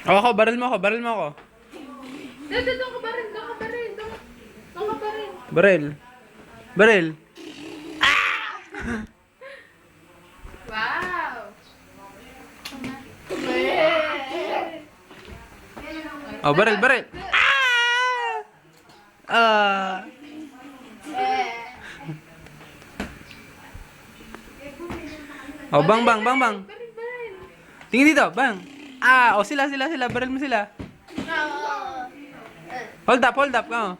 Ako, baril mo ako, baril mo ako. Doon ka pa rin, doon ka pa rin, doon ka pa rin. Baril. Baril. Wow! Oh, baril, baril. Ah! Oh, bang, bang, bang, bang. Tingin dito, bang. Ah, oh, sila, baril mo sila. Hold up, oh.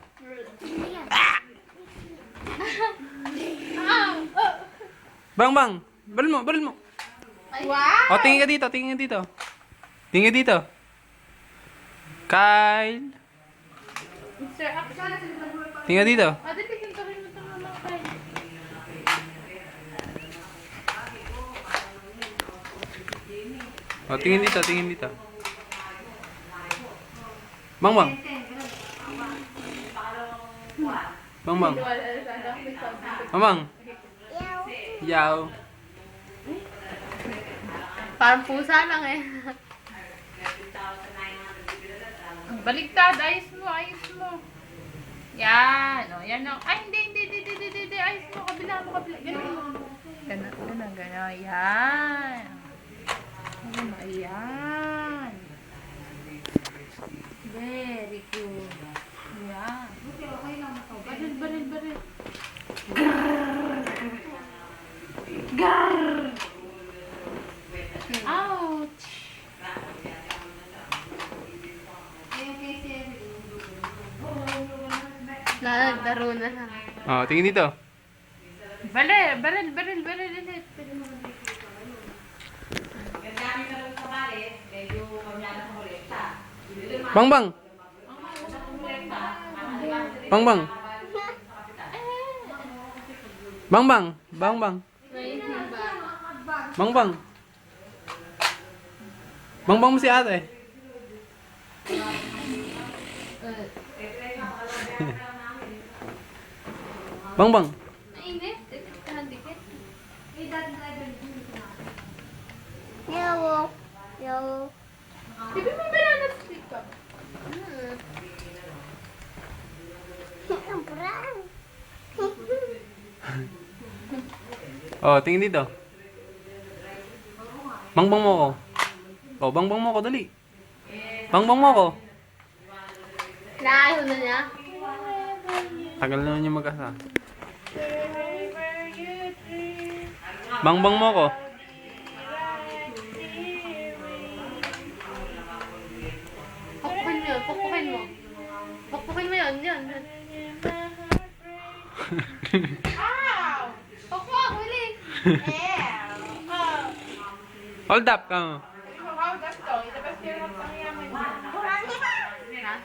Bang, bang. Baril mo, baril mo. Wow! Oh, tingin ka dito, tingin ka dito. Tingin ka dito. Kyle. Sir, Tingin ka dito. Ate, pisintuhin mo ito mga kain. Oh, tingin dito, tingin dito. Bang, bang. Bang, bang. Bang, bang. Yaw. Parang pusa lang eh. Baligtad, ayos mo. Yan, o, yan o. Ay, hindi. Ayos mo, kabila. Ganun. Yan. Ayan. Very good. Yan. Baril. Grrrr. Ouch. Laro na. Oh, tingin dito. Baril ulit. Bang, bang. Bang, bang. Bang, bang. Bang, bang. Bang, bang. Bang, bang mo si ate. Bang, bang. Mainit. Dikit. Yawo. Bibi mo banana split ka. Brown. Oh, tingin dito. Bang, bang mo ako. Oh, bang, bang mo ako, dali. Bang, bang mo ako. Naayaw na niya? Tagal naman yung mag-asa. Bang, bang mo ako. Pakpukin mo yun. Yan. Ow! Pakpuk, huli. Hold up ka. Ha?